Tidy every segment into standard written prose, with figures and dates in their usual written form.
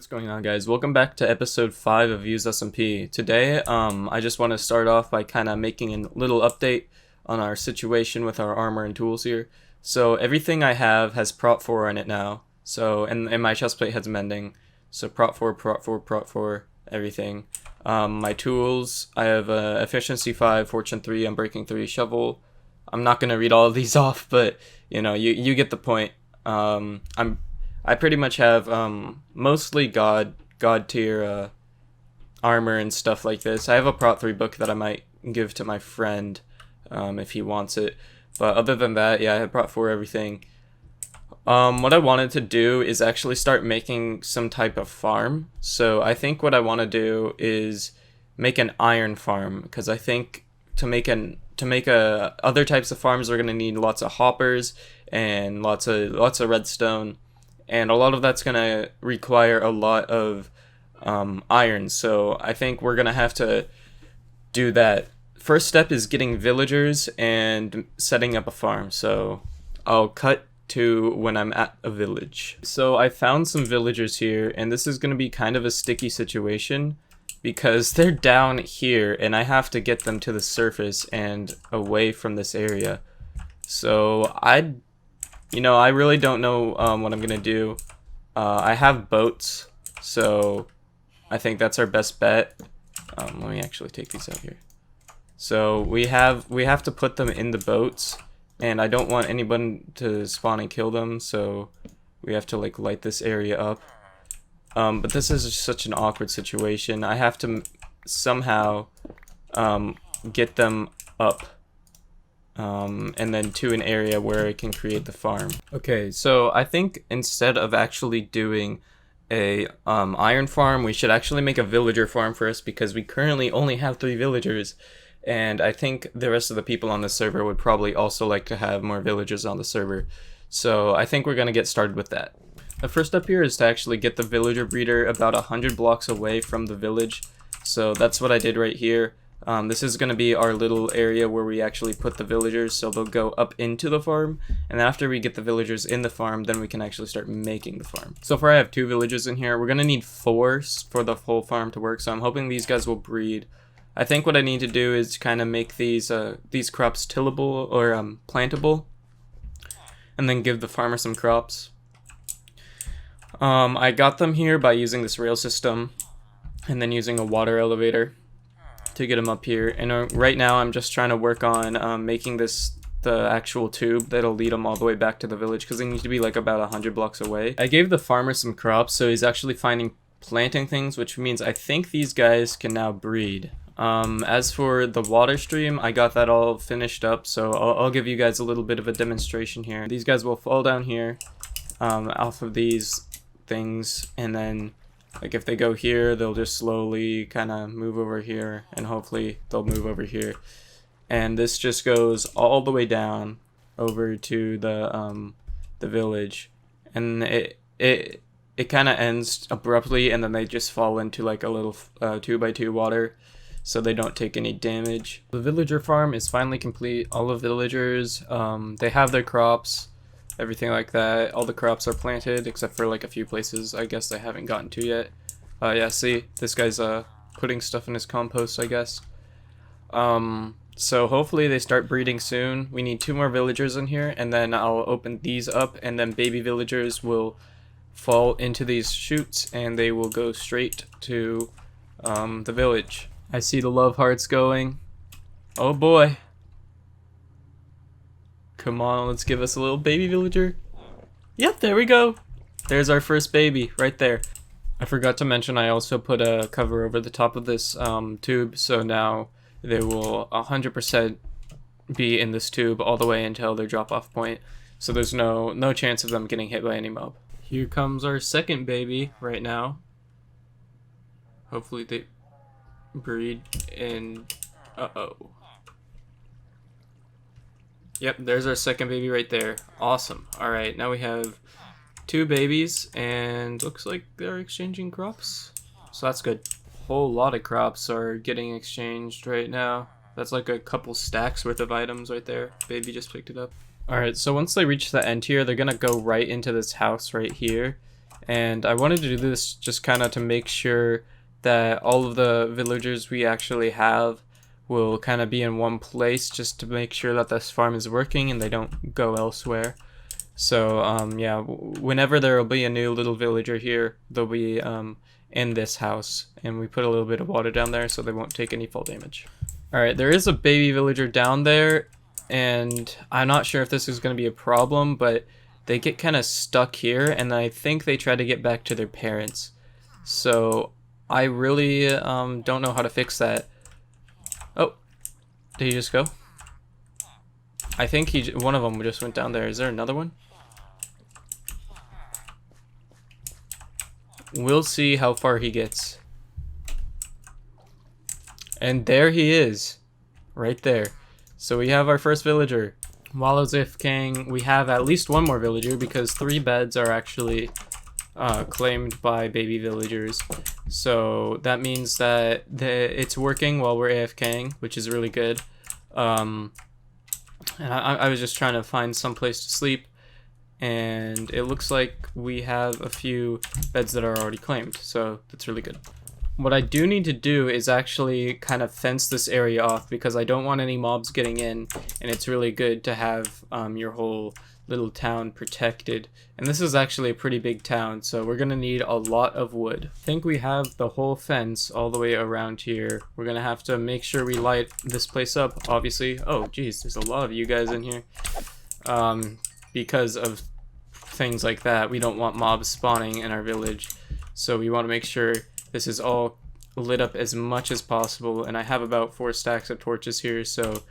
Going on, guys? Welcome back to episode 5 of Use SMP. Today I just want to start off by kind of making a little update on our situation with our armor and tools here. So everything I have has prot 4 in it now, so and my chestplate has mending, so prot 4, prot 4, prot 4, everything. My tools, I have efficiency 5, fortune 3, unbreaking 3, shovel. I'm not going to read all of these off, but you know, you get the point. I pretty much have mostly god tier armor and stuff like this. I have a prot 3 book that I might give to my friend if he wants it. But other than that, yeah, I have prot 4 everything. What I wanted to do is actually start making some type of farm. So I think what I want to do is make an iron farm, because I think to make other types of farms, we're gonna need lots of hoppers and lots of redstone. And a lot of that's going to require a lot of iron, so I think we're going to have to do that. First step is getting villagers and setting up a farm, so I'll cut to when I'm at a village. So I found some villagers here, and this is going to be kind of a sticky situation because they're down here and I have to get them to the surface and away from this area. So I really don't know what I'm gonna do. I have boats, so I think that's our best bet. Let me actually take these out here. So we have to put them in the boats, and I don't want anyone to spawn and kill them, so we have to like light this area up. But this is just such an awkward situation. I have to somehow get them up. And then to an area where it can create the farm. Okay, so I think instead of actually doing a iron farm, we should actually make a villager farm first, because we currently only have 3 villagers, and I think the rest of the people on the server would probably also like to have more villagers on the server. So I think we're gonna get started with that. The first step here is to actually get the villager breeder about 100 blocks away from the village. So that's what I did right here. This is going to be our little area where we actually put the villagers, so they'll go up into the farm, and after we get the villagers in the farm, then we can actually start making the farm. So far I have 2 villagers in here. We're going to need 4 for the whole farm to work, so I'm hoping these guys will breed. I think what I need to do is kind of make these crops tillable or plantable, and then give the farmer some crops. I got them here by using this rail system, and then using a water elevator to get them up here. And right now I'm just trying to work on making the actual tube that'll lead them all the way back to the village, because they need to be like about 100 blocks away. I gave the farmer some crops, so he's actually finding planting things, which means I think these guys can now breed. As for the water stream, I got that all finished up, so I'll give you guys a little bit of a demonstration here. These guys will fall down here off of these things, and then like if they go here, they'll just slowly kind of move over here, and hopefully they'll move over here. And this just goes all the way down over to the village, and it kind of ends abruptly, and then they just fall into like a little 2x2 water, so they don't take any damage. The villager farm is finally complete. All the villagers, they have their crops. Everything like that. All the crops are planted except for like a few places I guess they haven't gotten to yet. Yeah, see, this guy's putting stuff in his compost, I guess. So hopefully they start breeding soon. We need 2 more villagers in here, and then I'll open these up, and then baby villagers will fall into these chutes, and they will go straight to the village. I see the love hearts going. Oh boy. Come on, let's give us a little baby villager. Yep, there we go. There's our first baby right there. I forgot to mention I also put a cover over the top of this tube, so now they will 100% be in this tube all the way until their drop-off point. So there's no chance of them getting hit by any mob. Here comes our second baby right now. Hopefully they breed in... Uh-oh. Yep, there's our second baby right there. Awesome. Alright, now we have 2 babies, and looks like they're exchanging crops. So that's good. A whole lot of crops are getting exchanged right now. That's like a couple stacks worth of items right there. Baby just picked it up. Alright, so once they reach the end here, they're gonna go right into this house right here. and I wanted to do this just kind of to make sure that all of the villagers we actually have will kind of be in one place, just to make sure that this farm is working and they don't go elsewhere. So yeah, whenever there will be a new little villager here, they'll be in this house, and we put a little bit of water down there so they won't take any fall damage. Alright, there is a baby villager down there, and I'm not sure if this is going to be a problem, but they get kind of stuck here, and I think they try to get back to their parents. So I really don't know how to fix that. Oh, did he just go? I think one of them just went down there. Is there another one? We'll see how far he gets. And there he is, right there. So we have our first villager. While I was AFKing, we have at least one more villager, because 3 beds are actually claimed by baby villagers. So that means that it's working while we're AFKing, which is really good. And I was just trying to find some place to sleep, and it looks like we have a few beds that are already claimed, so that's really good. What I do need to do is actually kind of fence this area off, because I don't want any mobs getting in, and it's really good to have your whole little town protected. And this is actually a pretty big town, so we're gonna need a lot of wood. I think we have the whole fence all the way around here. We're gonna have to make sure we light this place up, obviously. Oh geez, there's a lot of you guys in here. Because of things like that, we don't want mobs spawning in our village, so we want to make sure this is all lit up as much as possible. And I have about 4 stacks of torches here, so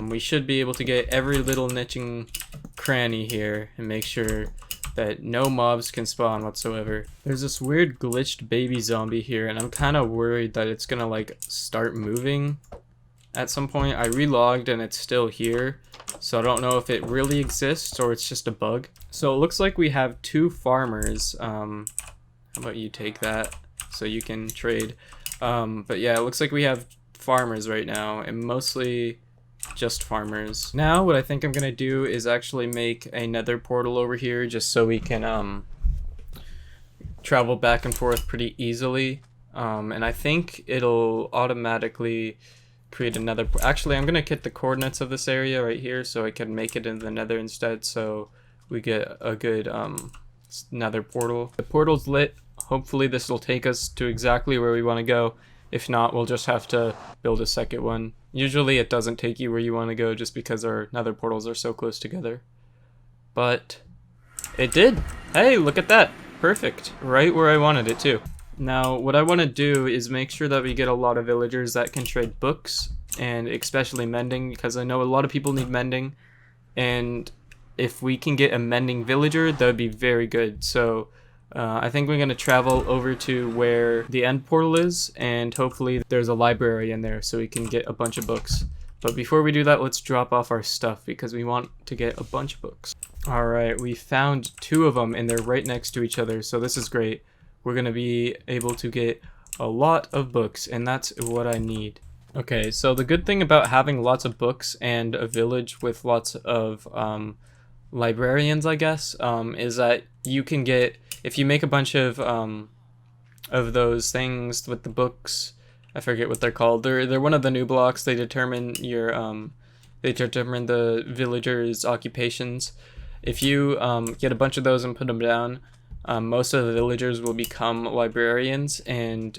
we should be able to get every little niching cranny here and make sure that no mobs can spawn whatsoever. There's this weird glitched baby zombie here, and I'm kind of worried that it's gonna like start moving at some point. I relogged and it's still here, so I don't know if it really exists or it's just a bug. So it looks like we have 2 farmers. How about you take that so you can trade? But yeah, it looks like we have farmers right now, and mostly just farmers. Now what I think I'm gonna do is actually make a nether portal over here, just so we can travel back and forth pretty easily. And I think it'll automatically create another. Actually, I'm gonna get the coordinates of this area right here so I can make it in the nether instead, so we get a good nether portal. The portal's lit. Hopefully this will take us to exactly where we want to go. If not, we'll just have to build a second one. Usually it doesn't take you where you want to go just because our nether portals are so close together. But it did. Hey, look at that. Perfect. Right where I wanted it too. Now, what I want to do is make sure that we get a lot of villagers that can trade books, and especially mending, because I know a lot of people need mending, and if we can get a mending villager, that would be very good. So I think we're going to travel over to where the end portal is, and hopefully there's a library in there so we can get a bunch of books. But before we do that, let's drop off our stuff, because we want to get a bunch of books. Alright, we found 2 of them, and they're right next to each other, so this is great. We're going to be able to get a lot of books, and that's what I need. Okay, so the good thing about having lots of books and a village with lots of librarians, I guess, is that you can get, if you make a bunch of those things with the books, I forget what they're called. They're one of the new blocks. They determine your they determine the villagers' occupations. If you get a bunch of those and put them down, most of the villagers will become librarians, and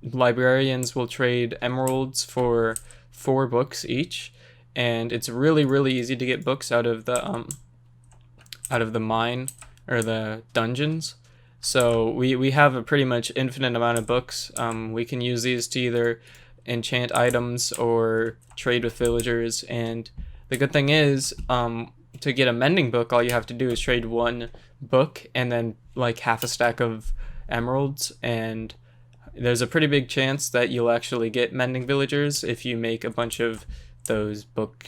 librarians will trade emeralds for 4 books each. And it's really, really easy to get books out of the mine or the dungeons. So we have a pretty much infinite amount of books. We can use these to either enchant items or trade with villagers. And the good thing is, to get a mending book, all you have to do is trade 1 book and then like half a stack of emeralds, and there's a pretty big chance that you'll actually get mending villagers if you make a bunch of those book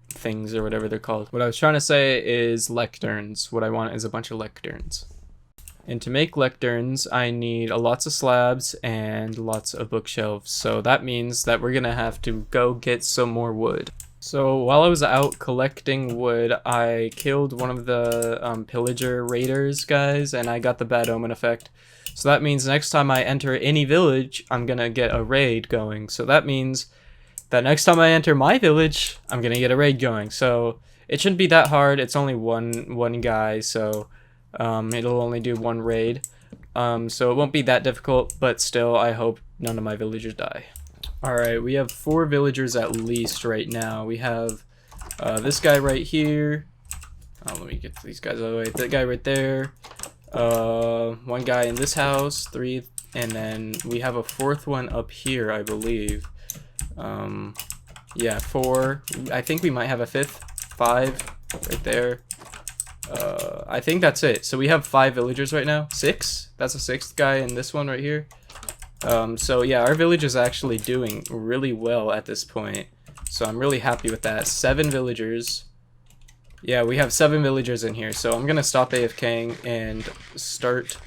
things, or whatever they're called. What I was trying to say is lecterns. What I want is a bunch of lecterns. And to make lecterns, I need lots of slabs and lots of bookshelves. So that means that we're gonna have to go get some more wood. So while I was out collecting wood, I killed one of the pillager raiders guys, and I got the bad omen effect. So that means next time I enter any village, I'm gonna get a raid going. So that means that next time I enter my village, I'm gonna get a raid going. So it shouldn't be that hard. It's only one guy, so it'll only do one raid. So it won't be that difficult, but still, I hope none of my villagers die. Alright, we have 4 villagers at least right now. We have this guy right here. Oh, let me get these guys out of the way. That guy right there. 1 guy in this house, 3, and then we have a 4th one up here, I believe. Yeah, 4. I think we might have a 5th. 5 right there. I think that's it. So we have 5 villagers right now. 6? That's a 6th guy in this one right here. So yeah, our village is actually doing really well at this point. So I'm really happy with that. 7 villagers. Yeah, we have 7 villagers in here. So I'm gonna stop AFKing and start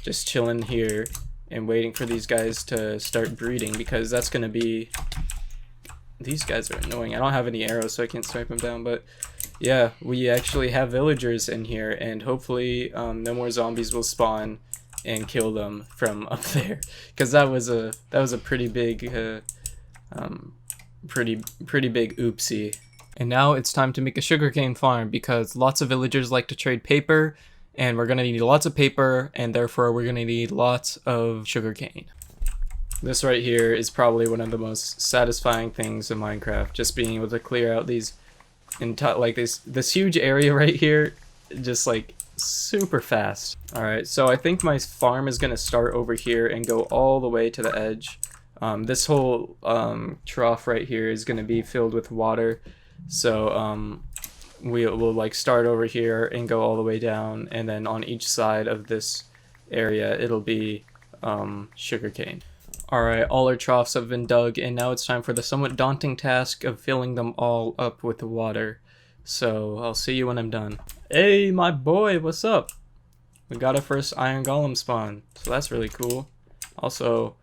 just chilling here and waiting for these guys to start breeding, because that's gonna be... These guys are annoying. I don't have any arrows, so I can't snipe them down, but yeah, we actually have villagers in here, and hopefully no more zombies will spawn and kill them from up there, because that was a pretty big pretty big oopsie. And now it's time to make a sugarcane farm, because lots of villagers like to trade paper, and we're gonna need lots of paper, and therefore we're gonna need lots of sugarcane. This right here is probably one of the most satisfying things in Minecraft, just being able to clear out these like this huge area right here, just like super fast. Alright, so I think my farm is gonna start over here and go all the way to the edge. This whole trough right here is gonna be filled with water, so we will like start over here and go all the way down, and then on each side of this area it'll be sugarcane. Alright, all our troughs have been dug, and now it's time for the somewhat daunting task of filling them all up with water. So, I'll see you when I'm done. Hey, my boy, what's up? We got our first iron golem spawn, so that's really cool. Also,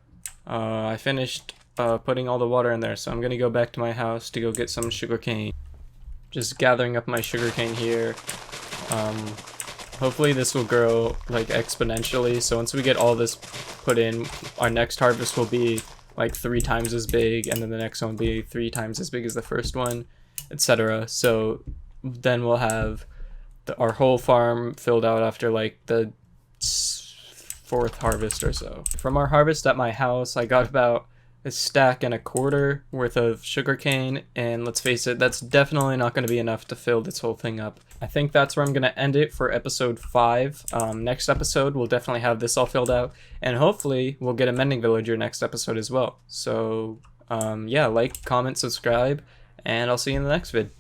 I finished putting all the water in there, so I'm gonna go back to my house to go get some sugarcane. Just gathering up my sugarcane here. Hopefully this will grow like exponentially, so once we get all this put in, our next harvest will be like 3 times as big, and then the next one will be 3 times as big as the first one, etc. So then we'll have our whole farm filled out after like the 4th harvest or so. From our harvest at my house, I got about 1.25 stacks worth of sugarcane, and let's face it, that's definitely not going to be enough to fill this whole thing up. I think that's where I'm going to end it for episode 5. Next episode, we'll definitely have this all filled out, and hopefully we'll get a mending villager next episode as well. So yeah, like, comment, subscribe, and I'll see you in the next vid.